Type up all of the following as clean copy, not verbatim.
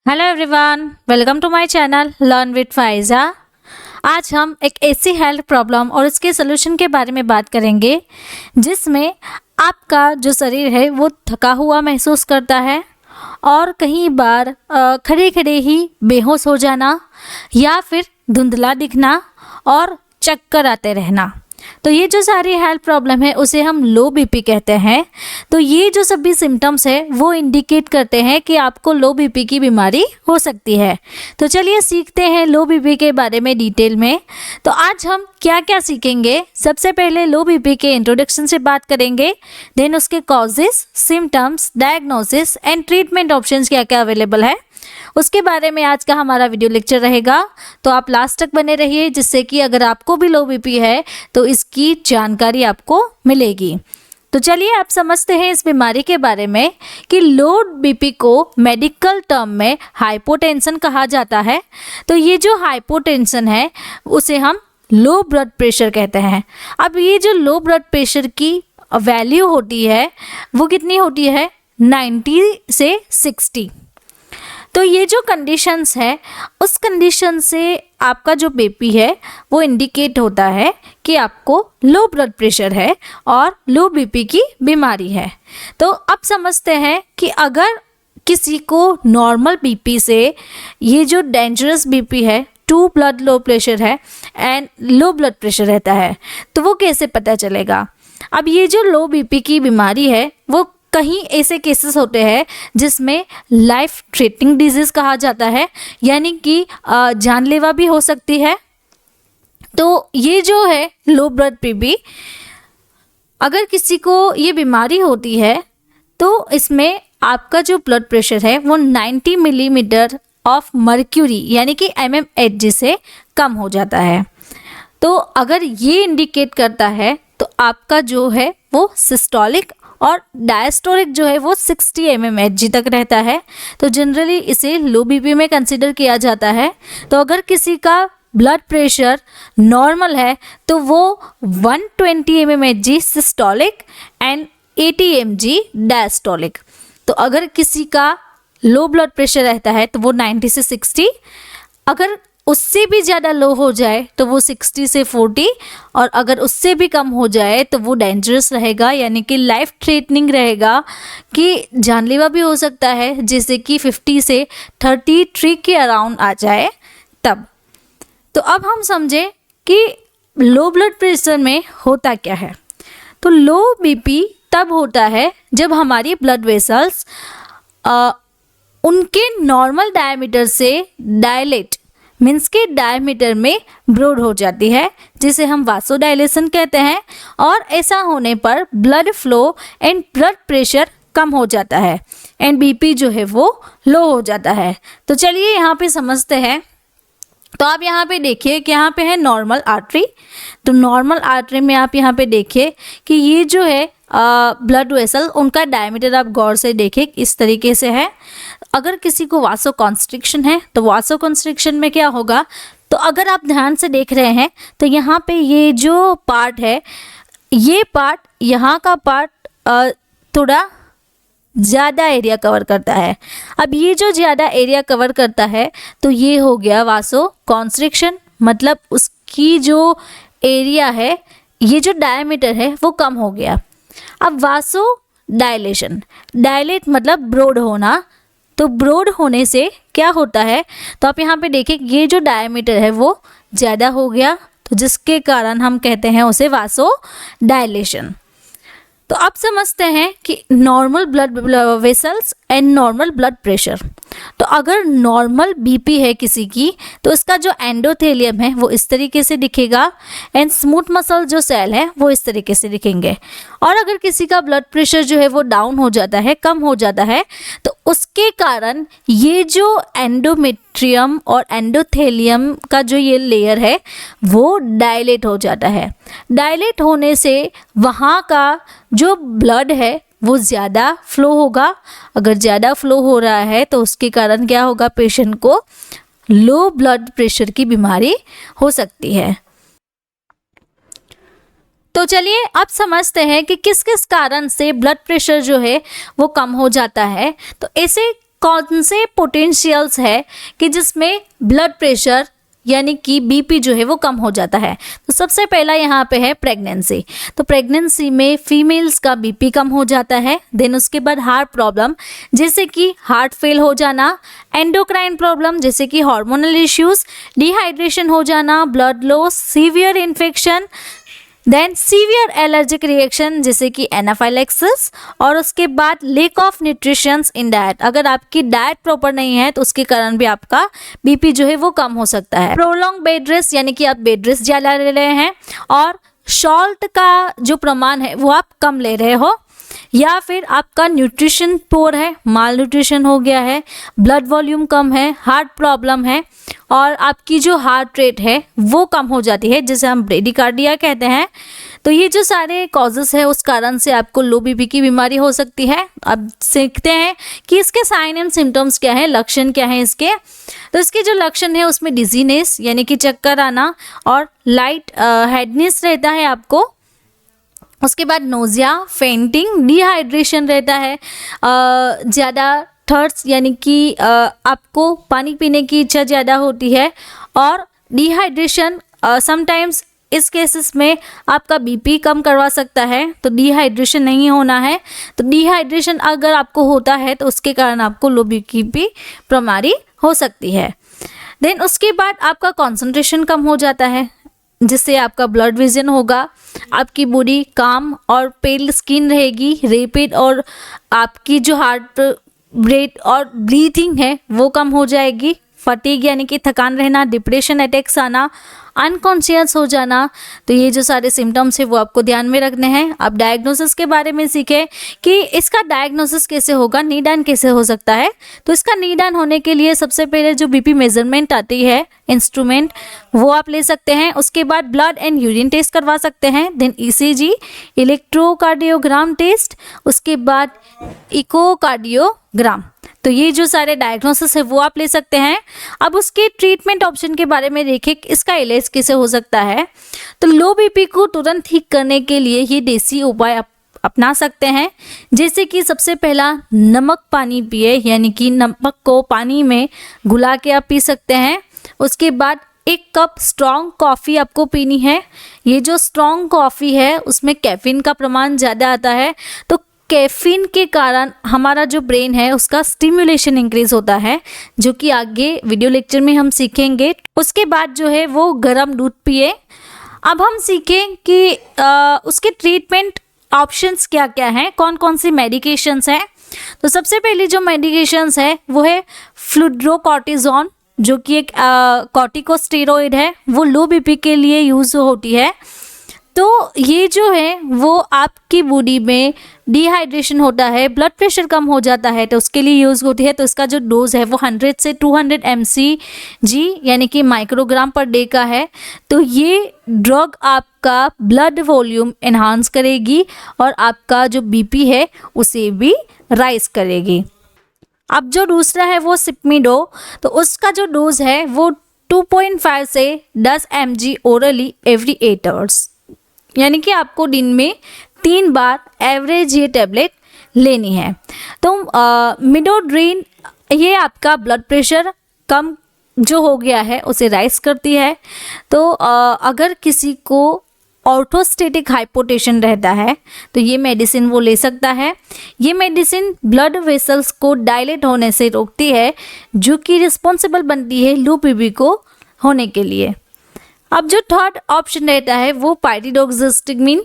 Hello everyone, welcome to my channel learn with Faiza. आज हम एक ऐसी हेल्थ प्रॉब्लम और इसके सोल्यूशन के बारे में बात करेंगे जिसमें आपका जो शरीर है वो थका हुआ महसूस करता है और कई बार खड़े खड़े ही बेहोश हो जाना या फिर धुंधला दिखना और चक्कर आते रहना। तो ये जो सारी हेल्थ प्रॉब्लम है उसे हम लो बीपी कहते हैं। तो ये जो सभी सिम्टम्स है वो इंडिकेट करते हैं कि आपको लो बीपी की बीमारी हो सकती है। तो चलिए सीखते हैं लो बीपी के बारे में डिटेल में। तो आज हम क्या क्या सीखेंगे, सबसे पहले लो बीपी के इंट्रोडक्शन से बात करेंगे, देन उसके causes, symptoms, diagnosis and treatment options क्या क्या अवेलेबल है, उसके बारे में आज का हमारा वीडियो लेक्चर रहेगा। तो आप लास्ट तक बने रहिए जिससे कि अगर आपको भी लो बीपी है तो इसकी जानकारी आपको मिलेगी। तो चलिए आप समझते हैं इस बीमारी के बारे में कि लो बीपी को मेडिकल टर्म में हाइपोटेंशन कहा जाता है। तो ये जो हाइपोटेंशन है उसे हम लो ब्लड प्रेशर कहते हैं। अब ये जो लो ब्लड प्रेशर की वैल्यू होती है वो कितनी होती है, 90 से 60। तो ये जो कंडीशंस है उस कंडीशन से आपका जो बीपी है वो इंडिकेट होता है कि आपको लो ब्लड प्रेशर है और लो बीपी की बीमारी है। तो अब समझते हैं कि अगर किसी को नॉर्मल बीपी से ये जो डेंजरस बीपी है, टू ब्लड लो प्रेशर है एंड लो ब्लड प्रेशर रहता है, तो वो कैसे पता चलेगा। अब ये जो लो बीपी की बीमारी है वो कहीं ऐसे केसेस होते हैं जिसमें लाइफ थ्रेटनिंग डिजीज़ कहा जाता है, यानी कि जानलेवा भी हो सकती है। तो ये जो है लो ब्लड बीपी, अगर किसी को ये बीमारी होती है तो इसमें आपका जो ब्लड प्रेशर है वो 90 मिलीमीटर ऑफ मर्क्यूरी यानी कि mmHg से कम हो जाता है। तो अगर ये इंडिकेट करता है तो आपका जो है वो सिस्टोलिक और डायस्टोलिक जो है वो 60 mmHg तक रहता है। तो जनरली इसे लो बीपी में कंसिडर किया जाता है। तो अगर किसी का ब्लड प्रेशर नॉर्मल है तो वो 120 mmHg systolic and 80 mg diastolic. तो अगर किसी का लो ब्लड प्रेशर रहता है तो वो 90 से 60, अगर उससे भी ज़्यादा लो हो जाए तो वो 60 से 40, और अगर उससे भी कम हो जाए तो वो डेंजरस रहेगा यानी कि लाइफ थ्रेटनिंग रहेगा, कि जानलेवा भी हो सकता है, जैसे कि 50 से 33 के अराउंड आ जाए तब। तो अब हम समझे कि लो ब्लड प्रेशर में होता क्या है। तो लो बीपी तब होता है जब हमारी ब्लड वेसल्स उनके नॉर्मल डायमीटर से डायलेट मीन्स के डायमीटर में ब्रॉड हो जाती है, जिसे हम वासोडाइलेशन कहते हैं। और ऐसा होने पर blood flow and blood pressure कम हो जाता है एंड बीपी जो है वो लो हो जाता है। तो चलिए यहाँ पे समझते हैं। तो आप यहाँ पे देखिए कि यहाँ पे है नॉर्मल आर्टरी। तो नॉर्मल आर्टरी में आप यहाँ पे देखिए कि ये जो है ब्लड वेसल, उनका डायमीटर आप गौर से देखिए इस तरीके से है। अगर किसी को वासो कॉन्स्ट्रिक्शन है तो वासो कॉन्स्ट्रिक्शन में क्या होगा, तो अगर आप ध्यान से देख रहे हैं तो यहाँ पे ये जो पार्ट है, ये पार्ट, यहाँ का पार्ट थोड़ा ज़्यादा एरिया कवर करता है। अब ये जो ज़्यादा एरिया कवर करता है तो ये हो गया वासो कॉन्स्ट्रिक्शन, मतलब उसकी जो एरिया है, ये जो डायमीटर है वो कम हो गया। अब वासो डायलेशन, डायलेट मतलब ब्रॉड होना। तो ब्रॉड होने से क्या होता है, तो आप यहाँ पे देखिए ये जो डायमीटर है वो ज़्यादा हो गया, तो जिसके कारण हम कहते हैं उसे वासो डायलेशन। तो अब समझते हैं कि normal blood vessels and normal blood pressure. तो अगर नॉर्मल बीपी है किसी की तो इसका जो एंडोथेलियम है वो इस तरीके से दिखेगा एंड स्मूथ मसल जो सेल है वो इस तरीके से दिखेंगे। और अगर किसी का ब्लड प्रेशर जो है वो डाउन हो जाता है, कम हो जाता है, तो उसके कारण ये जो एंडोमेट्रियम और एंडोथेलियम का जो ये लेयर है वो डायलेट हो जाता है। डायलेट होने से वहाँ का जो ब्लड है वो ज़्यादा फ्लो होगा। अगर ज़्यादा फ्लो हो रहा है तो उसके कारण क्या होगा, पेशेंट को लो ब्लड प्रेशर की बीमारी हो सकती है। तो चलिए अब समझते हैं कि किस किस कारण से ब्लड प्रेशर जो है वो कम हो जाता है। तो ऐसे कौन से पोटेंशियल्स है कि जिसमें ब्लड प्रेशर यानी कि बीपी जो है वो कम हो जाता है। तो सबसे पहला यहाँ पे है प्रेगनेंसी। तो प्रेगनेंसी में फीमेल्स का बीपी कम हो जाता है। देन उसके बाद हार्ट प्रॉब्लम जैसे कि हार्ट फेल हो जाना, एंडोक्राइन प्रॉब्लम जैसे कि हार्मोनल इश्यूज, डिहाइड्रेशन हो जाना, blood loss, severe infection, then severe allergic reaction जैसे कि एनाफाइलैक्सिस, और उसके बाद lack of nutritions in diet. अगर आपकी डाइट प्रॉपर नहीं है तो उसके कारण भी आपका बीपी जो है वो कम हो सकता है। प्रोलॉन्ग बेड रेस्ट यानी कि आप बेड रेस्ट ज़्यादा ले रहे हैं, और सॉल्ट का जो प्रमाण है वो आप कम ले रहे हो, या फिर आपका न्यूट्रिशन पोर है, माल न्यूट्रिशन हो गया है, ब्लड वॉल्यूम कम है, हार्ट प्रॉब्लम है, और आपकी जो हार्ट रेट है वो कम हो जाती है जिसे हम ब्रेडिकार्डिया कहते हैं। तो ये जो सारे कॉजेस है उस कारण से आपको लो बीपी की बीमारी हो सकती है। अब सीखते हैं कि इसके साइन एंड सिम्टम्स क्या है, लक्षण क्या है इसके। तो इसके जो लक्षण है उसमें डिजीनेस यानी कि चक्कर आना और लाइट हेडनेस रहता है आपको। उसके बाद नोजिया, फेंटिंग, डिहाइड्रेशन रहता है, ज़्यादा थर्स्ट यानी कि आपको पानी पीने की इच्छा ज़्यादा होती है, और डिहाइड्रेशन समटाइम्स इस केसेस में आपका बीपी कम करवा सकता है। तो डिहाइड्रेशन नहीं होना है। तो डिहाइड्रेशन अगर आपको होता है तो उसके कारण आपको लो बीपी की बीमारी हो सकती है। देन उसके बाद आपका कंसंट्रेशन कम हो जाता है जिससे आपका ब्लड विजन होगा, आपकी बॉडी काम और पेल स्किन रहेगी, रैपिड, और आपकी जो हार्ट रेट और ब्रीथिंग है वो कम हो जाएगी, फटीग यानी कि थकान रहना, डिप्रेशन अटैक्स आना, अनकॉन्शियस हो जाना। तो ये जो सारे सिम्टम्स है वो आपको ध्यान में रखने हैं। आप डायग्नोसिस के बारे में सीखें कि इसका डायग्नोसिस कैसे होगा, निदान कैसे हो सकता है। तो इसका निदान होने के लिए सबसे पहले जो बीपी मेजरमेंट आती है इंस्ट्रूमेंट वो आप ले सकते हैं। उसके बाद ब्लड एंड यूरिन टेस्ट करवा सकते हैं। देन ईसीजी, इलेक्ट्रोकार्डियोग्राम टेस्ट, उसके बाद इकोकार्डियोग्राम। तो ये जो सारे डायग्नोसिस है वो आप ले सकते हैं। अब उसके ट्रीटमेंट ऑप्शन के बारे में देखें, इसका इलाज कैसे हो सकता है। तो लो बीपी को तुरंत ठीक करने के लिए ये देसी उपाय अपना सकते हैं, जैसे कि सबसे पहला नमक पानी पिए, यानी कि नमक को पानी में घुला के आप पी सकते हैं। उसके बाद 1 कप स्ट्रॉन्ग कॉफ़ी आपको पीनी है। ये जो स्ट्रॉन्ग कॉफ़ी है उसमें कैफीन का प्रमाण ज़्यादा आता है। तो कैफीन के कारण हमारा जो ब्रेन है उसका स्टिमुलेशन इंक्रीज होता है, जो कि आगे वीडियो लेक्चर में हम सीखेंगे। उसके बाद जो है वो गर्म दूध पिए। अब हम सीखें कि उसके ट्रीटमेंट ऑप्शंस क्या क्या हैं, कौन कौन सी मेडिकेशंस हैं। तो सबसे पहली जो मेडिकेशंस है वो है फ्लूड्रोकॉर्टिजोन, जो कि एक कॉर्टिकोस्टेरॉइड है, वो लो बीपी के लिए यूज़ होती है। तो ये जो है वो आपकी बॉडी में डिहाइड्रेशन होता है, ब्लड प्रेशर कम हो जाता है, तो उसके लिए यूज़ होती है। तो इसका जो डोज है वो 100 से 200 mcg यानी कि माइक्रोग्राम पर डे का है। तो ये ड्रग आपका ब्लड वॉल्यूम एनहांस करेगी और आपका जो बीपी है उसे भी राइज करेगी। अब जो दूसरा है वो सिप्मीडो, तो उसका जो डोज है वो 2.5 से 10 mg ओरली एवरी 8 आवर्स, यानी कि आपको दिन में 3 बार एवरेज ये टैबलेट लेनी है। तो मिडोड्रीन ये आपका ब्लड प्रेशर कम जो हो गया है उसे राइज करती है। तो अगर किसी को ऑर्थोस्टेटिक हाइपोटेंशन रहता है तो ये मेडिसिन वो ले सकता है। ये मेडिसिन ब्लड वेसल्स को डायलेट होने से रोकती है, जो कि रिस्पॉन्सिबल बनती है लो बीपी को होने के लिए। अब जो थर्ड ऑप्शन रहता है वो पाइरिडोक्सिस्टिकमिन।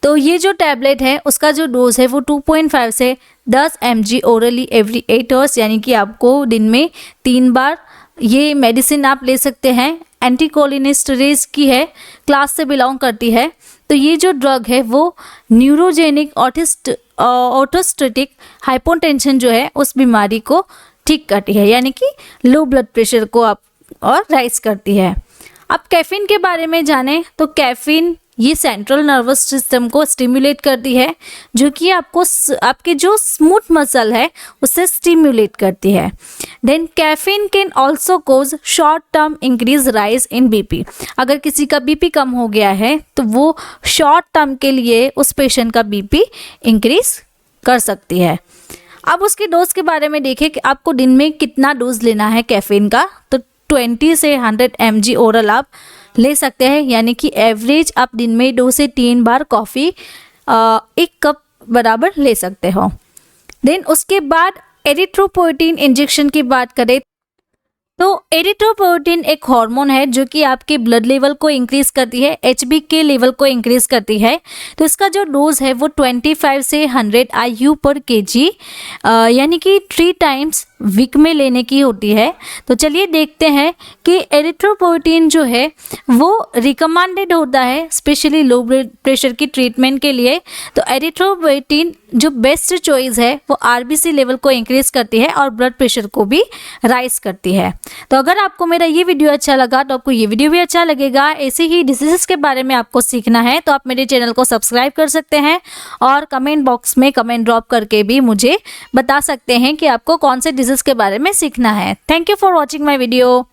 तो ये जो टैबलेट है उसका जो डोज है वो 2.5 से 10 mg ओरली एवरी 8 आवर्स, यानी कि आपको दिन में 3 बार ये मेडिसिन आप ले सकते हैं। एंटीकोलिनेस्टरेज की है, क्लास से बिलोंग करती है। तो ये जो ड्रग है वो न्यूरोजेनिक ऑर्थोस्टेटिक हाइपोटेंशन जो है उस बीमारी को ठीक करती है, यानी कि लो ब्लड प्रेशर को आप और राइज करती है। अब कैफीन के बारे में जानें तो कैफीन ये सेंट्रल नर्वस सिस्टम को स्टिमुलेट करती है, जो कि आपको आपके जो स्मूथ मसल है उसे स्टिमुलेट करती है। Then caffeine can also cause short term increase rise in BP. अगर किसी का बीपी कम हो गया है तो वो शॉर्ट टर्म के लिए उस पेशेंट का बीपी इंक्रीज कर सकती है। अब उसकी डोज के बारे में देखें कि आपको दिन में कितना डोज लेना है कैफीन का। तो 20 से 100 mg ओरल आप ले सकते हैं, यानी कि एवरेज आप दिन में 2 से 3 बार कॉफ़ी 1 कप बराबर ले सकते हो। देन उसके बाद एरिथ्रोपोएटिन इंजेक्शन की बात करें तो एरिथ्रोपोएटिन एक हार्मोन है जो कि आपके ब्लड लेवल को इंक्रीज करती है, एचबी के लेवल को इंक्रीज करती है। तो इसका जो डोज है वो 25 से 100 IU पर kg यानी कि 3 टाइम्स वीक में लेने की होती है। तो चलिए देखते हैं कि एरिथ्रोपोएटिन जो है वो रिकमेंडेड होता है स्पेशली लो ब्लड प्रेशर की ट्रीटमेंट के लिए। तो एरिथ्रोपोएटिन जो बेस्ट चॉइस है वो आरबीसी लेवल को इंक्रीज करती है और ब्लड प्रेशर को भी राइज करती है। तो अगर आपको मेरा ये वीडियो अच्छा लगा तो आपको ये वीडियो भी अच्छा लगेगा। ऐसे ही डिसीजेस के बारे में आपको सीखना है तो आप मेरे चैनल को सब्सक्राइब कर सकते हैं और कमेंट बॉक्स में कमेंट ड्रॉप करके भी मुझे बता सकते हैं कि आपको कौन से डिजीज के बारे में सीखना है। Thank you for watching my video.